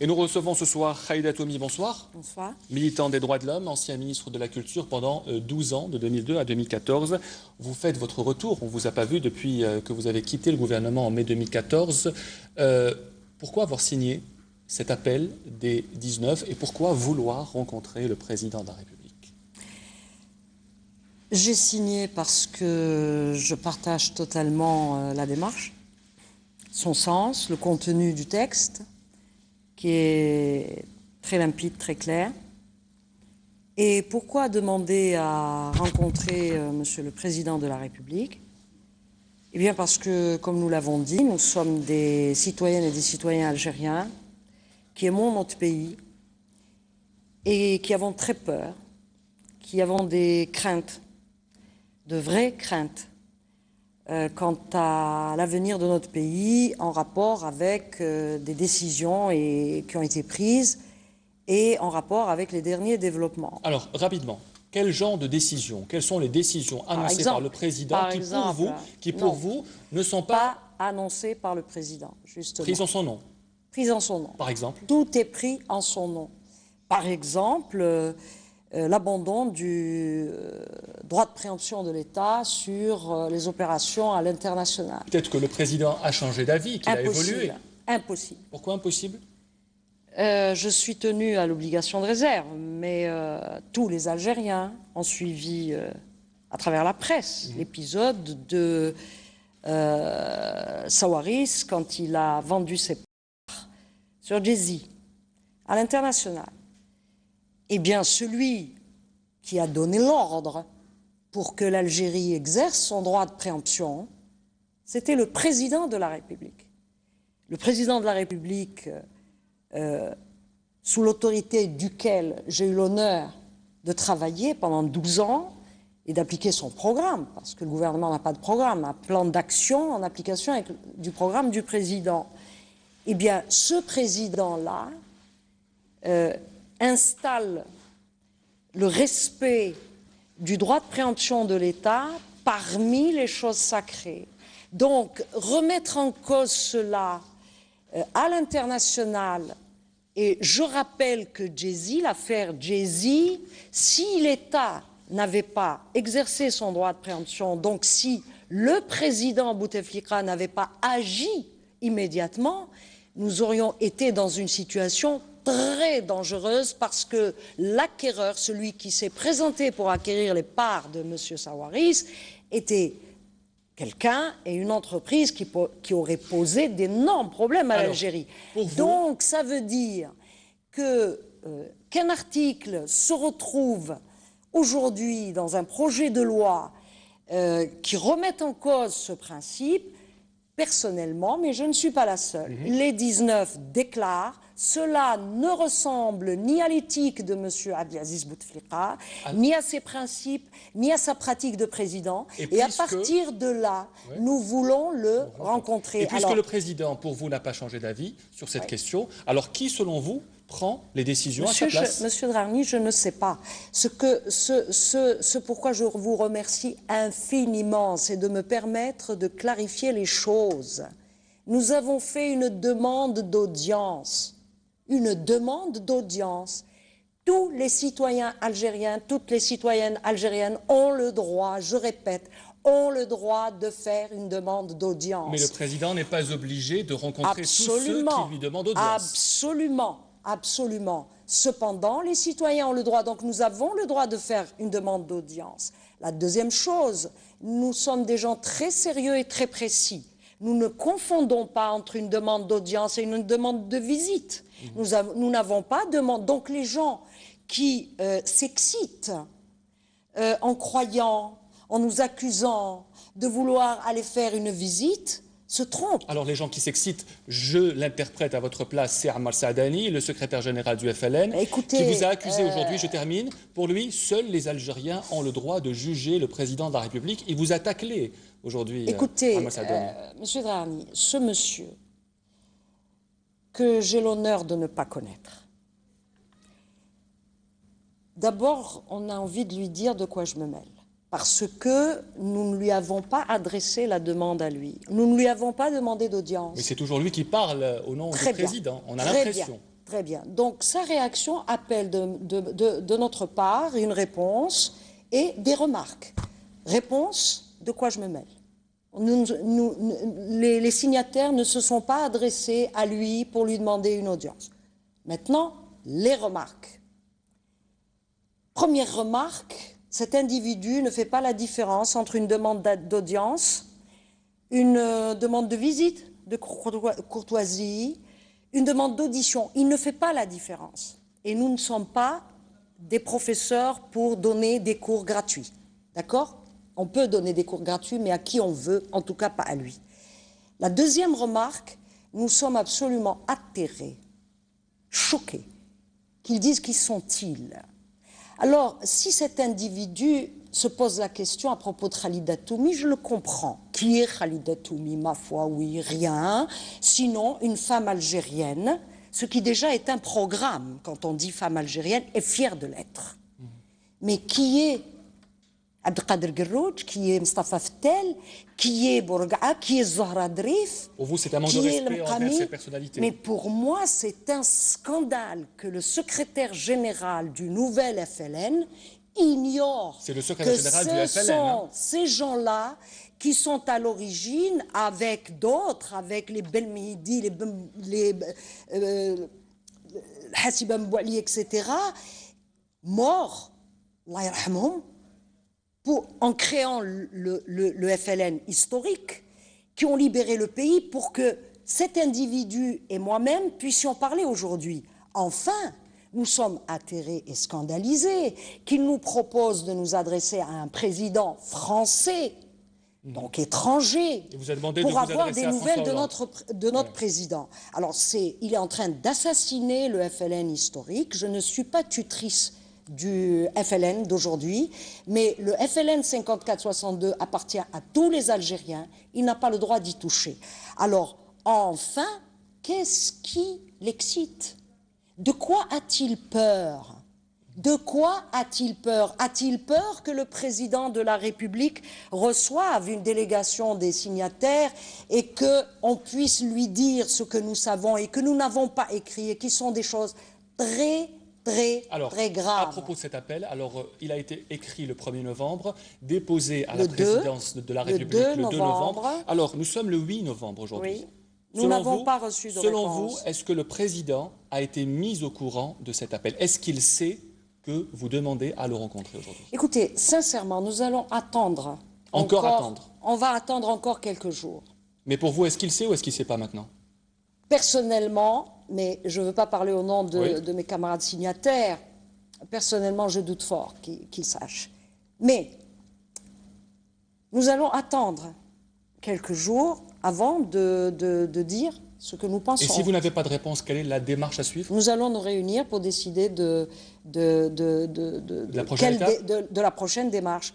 Et nous recevons ce soir Khaïda Toumi, bonsoir. Bonsoir. Militant des droits de l'homme, ancien ministre de la Culture pendant 12 ans, de 2002 à 2014. Vous faites votre retour, on ne vous a pas vu depuis que vous avez quitté le gouvernement en mai 2014. Pourquoi avoir signé cet appel des 19 et pourquoi vouloir rencontrer le président de la République? J'ai signé parce que je partage totalement la démarche, son sens, le contenu du texte, qui est très limpide, très clair. Et pourquoi demander à rencontrer Monsieur le Président de la République? Eh bien parce que, comme nous l'avons dit, nous sommes des citoyennes et des citoyens algériens qui aimons notre pays et qui avons très peur, qui avons des craintes, de vraies craintes, quant à l'avenir de notre pays en rapport avec des décisions qui ont été prises et en rapport avec les derniers développements. Alors, rapidement, quel genre de décisions, quelles sont les décisions annoncées par le président qui, pour vous, ne sont pas annoncées par le président, justement. Prises en son nom? Prises en son nom. Par exemple? Tout est pris en son nom. Par exemple, l'abandon du droit de préemption de l'État sur les opérations à l'international. Peut-être que le président a changé d'avis, qu'il a évolué. Impossible. Pourquoi impossible? Je suis tenue à l'obligation de réserve, mais tous les Algériens ont suivi à travers la presse l'épisode de Sawaris quand il a vendu ses parts sur Jay-Z à l'international. Eh bien, celui qui a donné l'ordre pour que l'Algérie exerce son droit de préemption, c'était le président de la République. Le président de la République, sous l'autorité duquel j'ai eu l'honneur de travailler pendant 12 ans et d'appliquer son programme, parce que le gouvernement n'a pas de programme, un plan d'action en application du programme du président. Eh bien, ce président-là installe le respect du droit de préemption de l'État parmi les choses sacrées. Donc, remettre en cause cela à l'international, et je rappelle que Jay-Z, l'affaire Jay-Z, si l'État n'avait pas exercé son droit de préemption, donc si le président Bouteflika n'avait pas agi immédiatement, nous aurions été dans une situation très dangereuse parce que l'acquéreur, celui qui s'est présenté pour acquérir les parts de M. Sawaris, était quelqu'un et une entreprise qui aurait posé d'énormes problèmes à l'Algérie. Donc ça veut dire qu'un article se retrouve aujourd'hui dans un projet de loi qui remet en cause ce principe. Personnellement, mais je ne suis pas la seule, les 19 déclarent cela ne ressemble ni à l'éthique de M. Abdelaziz Bouteflika, ni à ses principes, ni à sa pratique de président. Et à partir de là, nous voulons le rencontrer. Et puisque le président, pour vous, n'a pas changé d'avis sur cette question, alors qui, selon vous, prend les décisions à sa place? Monsieur Draghi, je ne sais pas. Ce pourquoi je vous remercie infiniment, c'est de me permettre de clarifier les choses. Nous avons fait une demande d'audience. Une demande d'audience. Tous les citoyens algériens, toutes les citoyennes algériennes ont le droit, je répète, ont le droit de faire une demande d'audience. Mais le président n'est pas obligé de rencontrer tous ceux qui lui demandent audience. Absolument. Absolument. Cependant, les citoyens ont le droit, donc nous avons le droit de faire une demande d'audience. La deuxième chose, nous sommes des gens très sérieux et très précis. Nous ne confondons pas entre une demande d'audience et une demande de visite. Nous n'avons pas de demande. Donc les gens qui s'excitent en croyant, en nous accusant de vouloir aller faire une visite, se trompe. Alors les gens qui s'excitent, je l'interprète à votre place, c'est Ammar Saadani, le secrétaire général du FLN, qui vous a accusé aujourd'hui, je termine, pour lui, seuls les Algériens ont le droit de juger le président de la République. Il vous a taclé aujourd'hui, Ammar Saadani. Monsieur Draghi, ce monsieur que j'ai l'honneur de ne pas connaître, d'abord, on a envie de lui dire de quoi je me mêle. Parce que nous ne lui avons pas adressé la demande à lui. Nous ne lui avons pas demandé d'audience. Mais c'est toujours lui qui parle au nom du président, on a l'impression. Très bien. Donc, sa réaction appelle de notre part une réponse et des remarques. Réponse, de quoi je me mêle? Les signataires ne se sont pas adressés à lui pour lui demander une audience. Maintenant, les remarques. Première remarque, cet individu ne fait pas la différence entre une demande d'audience, une demande de visite, de courtoisie, une demande d'audition. Il ne fait pas la différence. Et nous ne sommes pas des professeurs pour donner des cours gratuits. D'accord? On peut donner des cours gratuits, mais à qui on veut, en tout cas pas à lui. La deuxième remarque, nous sommes absolument atterrés, choqués, qu'ils disent qui sont-ils. Alors, si cet individu se pose la question à propos de Khalida Toumi, je le comprends. Qui est Khalida Toumi? Ma foi, oui, rien. Sinon, une femme algérienne, ce qui déjà est un programme, quand on dit femme algérienne, est fière de l'être. Mais qui est Abdelkader Guerrouj, qui est Mustafa Ftel, qui est Bourga'a, qui est Zahra Drif. Pour vous, c'est un manque de respect envers ces personnalités. Mais pour moi, c'est un scandale que le secrétaire général du nouvel FLN ignore que ce sont ces gens-là qui sont à l'origine, avec d'autres, avec les Belmehidi, les Hassiba Mbouali, etc., morts, Allah yarhamhum, en créant le FLN historique, qui ont libéré le pays pour que cet individu et moi-même puissions parler aujourd'hui. Enfin, nous sommes atterrés et scandalisés qu'il nous propose de nous adresser à un président français, donc étranger, pour avoir des nouvelles de notre président. Alors, il est en train d'assassiner le FLN historique. Je ne suis pas tutrice du FLN d'aujourd'hui, mais le FLN 54-62 appartient à tous les Algériens, il n'a pas le droit d'y toucher. Alors, enfin, qu'est-ce qui l'excite? De quoi a-t-il peur? De quoi a-t-il peur? A-t-il peur que le président de la République reçoive une délégation des signataires et qu'on puisse lui dire ce que nous savons et que nous n'avons pas écrit et qui sont des choses très grave. À propos de cet appel, il a été écrit le 1er novembre, déposé à la présidence de la République le 2 novembre. Alors, nous sommes le 8 novembre aujourd'hui. Oui. Nous n'avons pas reçu de réponse. Selon vous, est-ce que le président a été mis au courant de cet appel? Est-ce qu'il sait que vous demandez à le rencontrer aujourd'hui? Écoutez, sincèrement, nous allons attendre. Encore attendre? On va attendre encore quelques jours. Mais pour vous, est-ce qu'il sait ou est-ce qu'il ne sait pas maintenant? Personnellement, mais je ne veux pas parler au nom de mes camarades signataires, personnellement, je doute fort qu'ils sachent. Mais nous allons attendre quelques jours avant de dire ce que nous pensons. Et si vous n'avez pas de réponse, quelle est la démarche à suivre? Nous allons nous réunir pour décider de la prochaine démarche.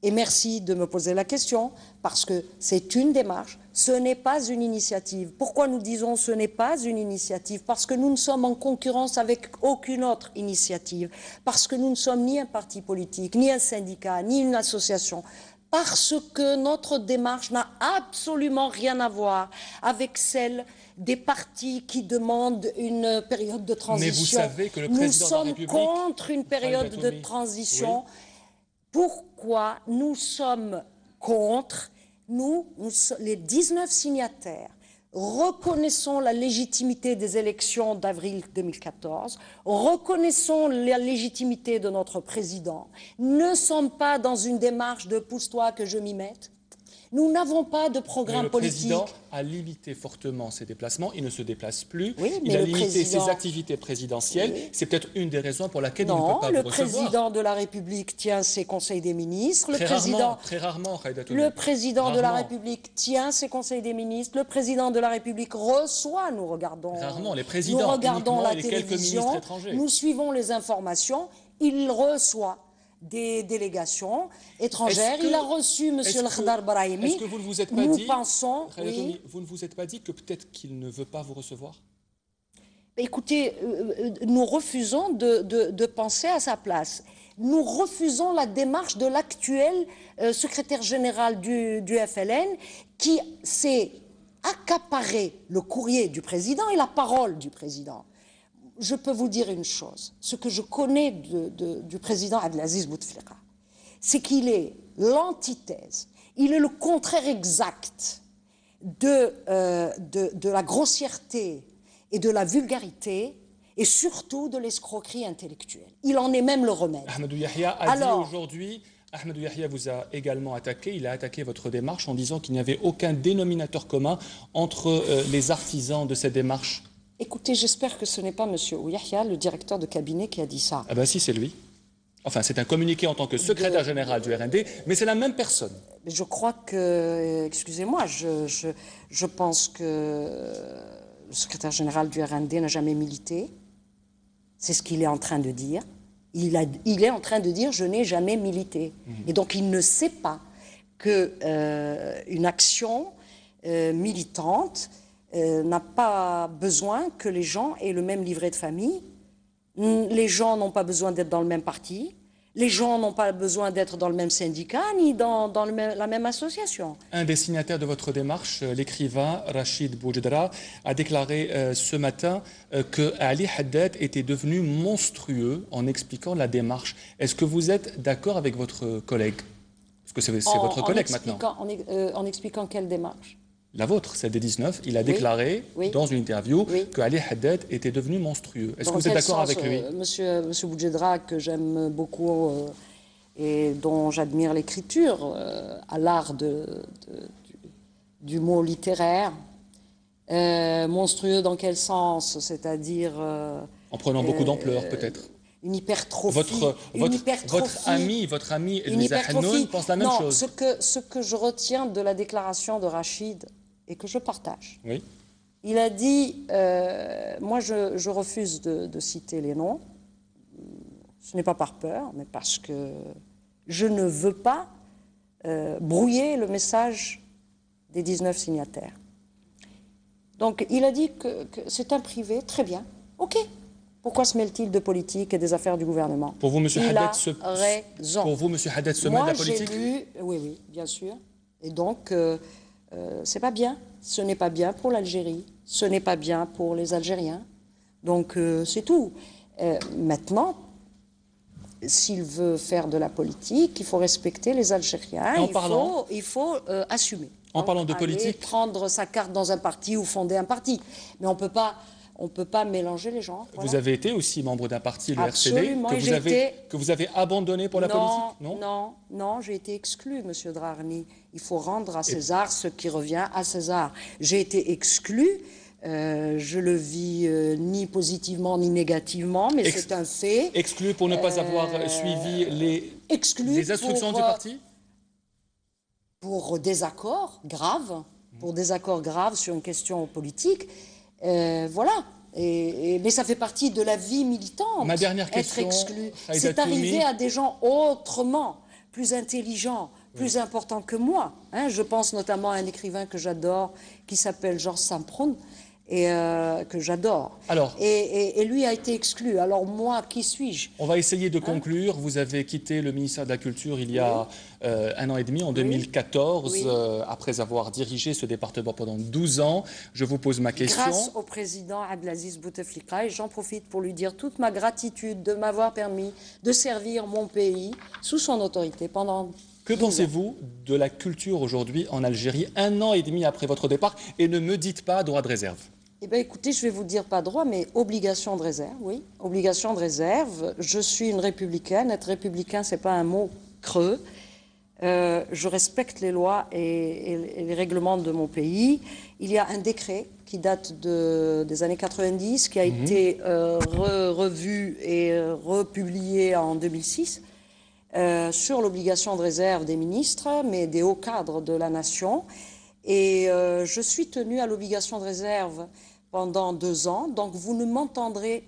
Et merci de me poser la question, parce que c'est une démarche, ce n'est pas une initiative. Pourquoi nous disons ce n'est pas une initiative? Parce que nous ne sommes en concurrence avec aucune autre initiative, parce que nous ne sommes ni un parti politique, ni un syndicat, ni une association, parce que notre démarche n'a absolument rien à voir avec celle des partis qui demandent une période de transition. Mais vous savez que le président de la République... Nous sommes contre une période de transition. Oui. Pourquoi nous sommes contre? Nous, les 19 signataires, reconnaissons la légitimité des élections d'avril 2014, reconnaissons la légitimité de notre président, ne sommes pas dans une démarche de « pousse-toi que je m'y mette ». Nous n'avons pas de programme politique. Le président a limité fortement ses déplacements. Il ne se déplace plus. Oui, il a limité ses activités présidentielles. Oui. C'est peut-être une des raisons pour laquelle il ne peut pas vous recevoir. Non, le président de la République tient ses conseils des ministres. Très rarement, le président de la République tient ses conseils des ministres. Le président de la République reçoit. Nous regardons. Rarement, les présidents. Nous regardons la télévision. Quelques ministres étrangers. Nous suivons les informations. Il reçoit des délégations étrangères. Il a reçu M. Al-Khdar Brahimi. Est-ce que vous ne vous êtes pas dit, pensons, vous ne vous êtes pas dit que peut-être qu'il ne veut pas vous recevoir? Écoutez, nous refusons de penser à sa place. Nous refusons la démarche de l'actuel secrétaire général du FLN qui s'est accaparé le courrier du président et la parole du président. je peux vous dire une chose. Ce que je connais du président Abdelaziz Bouteflika, c'est qu'il est l'antithèse, il est le contraire exact de la grossièreté et de la vulgarité, et surtout de l'escroquerie intellectuelle. Il en est même le remède. Ahmadou Yahya a dit aujourd'hui, Ahmadou Yahya vous a également attaqué, il a attaqué votre démarche en disant qu'il n'y avait aucun dénominateur commun entre les artisans de cette démarche. Écoutez, j'espère que ce n'est pas M. Yahya, le directeur de cabinet, qui a dit ça. Ah ben si, c'est lui. Enfin, c'est un communiqué en tant que secrétaire général du RND, mais c'est la même personne. Je crois que, excusez-moi, je pense que le secrétaire général du RND n'a jamais milité. C'est ce qu'il est en train de dire. Il est en train de dire « je n'ai jamais milité ». Et donc il ne sait pas qu'une action militante n'a pas besoin que les gens aient le même livret de famille. Les gens n'ont pas besoin d'être dans le même parti. Les gens n'ont pas besoin d'être dans le même syndicat ni dans la même association. Un des signataires de votre démarche, l'écrivain Rachid Boujedra, a déclaré ce matin que Ali Haddad était devenu monstrueux en expliquant la démarche. Est-ce que vous êtes d'accord avec votre collègue? Parce que c'est votre collègue maintenant. En expliquant quelle démarche? La vôtre, celle des 19, il a déclaré dans une interview que Ali Haddad était devenu monstrueux. Est-ce que vous êtes d'accord avec lui? Monsieur Boujedra, que j'aime beaucoup et dont j'admire l'écriture, à l'art du mot littéraire. Monstrueux dans quel sens? C'est-à-dire... en prenant beaucoup d'ampleur, peut-être. Une hypertrophie. Votre ami Louisa Hanoun pense la même chose. Ce que je retiens de la déclaration de Rachid, et que je partage, oui. Il a dit, moi je refuse de citer les noms, ce n'est pas par peur, mais parce que je ne veux pas brouiller le message des 19 signataires. Donc il a dit que c'est un privé, très bien, ok. Pourquoi se mêle-t-il de politique et des affaires du gouvernement? Pour vous, M. Haddad se mêle de la politique? Oui, bien sûr. Et donc, c'est pas bien. Ce n'est pas bien pour l'Algérie. Ce n'est pas bien pour les Algériens. Donc, c'est tout. Maintenant, s'il veut faire de la politique, il faut respecter les Algériens. Il faut assumer. En parlant de politique, prendre sa carte dans un parti ou fonder un parti. Mais on ne peut pas mélanger les gens. Voilà. Vous avez été aussi membre d'un parti, le Absolument, RCD, que vous avez abandonné pour la politique, non? Non, j'ai été exclu, Monsieur Draghni. Il faut rendre à César ce qui revient à César. J'ai été exclu. Je le vis ni positivement ni négativement, mais c'est un fait. Exclu pour ne pas avoir suivi les instructions du parti? Pour désaccord grave, sur une question politique. Voilà. Mais ça fait partie de la vie militante. Ma dernière question, être exclu. C'est arrivé à des gens autrement, plus intelligents, plus importants que moi. Hein, je pense notamment à un écrivain que j'adore, qui s'appelle Georges Sampron, et que j'adore. Et lui a été exclu. Alors moi, qui suis-je? On va essayer de conclure. Vous avez quitté le ministère de la Culture il y a 1 an et demi, en 2014, après avoir dirigé ce département pendant 12 ans. Je vous pose ma question. Grâce au président Abdelaziz Bouteflika, et j'en profite pour lui dire toute ma gratitude de m'avoir permis de servir mon pays sous son autorité pendant 12 ans. Que pensez-vous de la culture aujourd'hui en Algérie, 1 an et demi après votre départ? Et ne me dites pas droit de réserve. Eh bien, écoutez, je vais vous dire pas droit, mais obligation de réserve, oui. Obligation de réserve. Je suis une républicaine. Être républicain, c'est pas un mot creux. Je respecte les lois et les règlements de mon pays. Il y a un décret qui date des années 90, qui a été revu et republié en 2006, sur l'obligation de réserve des ministres, mais des hauts cadres de la nation. Et je suis tenue à l'obligation de réserve pendant 2 ans. Donc vous ne m'entendrez,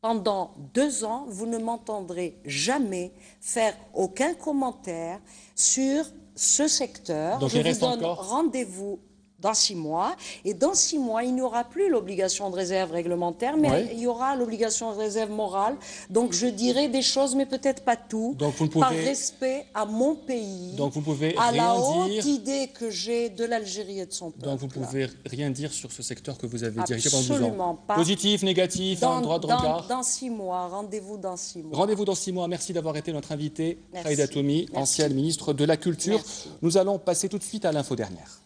pendant 2 ans, vous ne m'entendrez jamais faire aucun commentaire sur ce secteur. Donc je il reste vous donne encore... rendez-vous dans 6 mois. Et dans 6 mois, il n'y aura plus l'obligation de réserve réglementaire, mais Ouais. il y aura l'obligation de réserve morale. Donc je dirai des choses, mais peut-être pas tout, Donc vous ne par pouvez, respect à mon pays, donc vous pouvez à la rien haute dire. idée que j'ai de l'Algérie et de son peuple. Donc vous pouvez rien dire sur ce secteur que vous avez dirigé pendant 12 ans. Absolument pas. Positif, négatif, un droit de regard. Dans 6 mois, rendez-vous dans 6 mois. Rendez-vous dans 6 mois. Merci d'avoir été notre invité, Merci. Fahida Toumi, Merci. ancienne ministre de la Culture. Merci. Nous allons passer tout de suite à l'info dernière.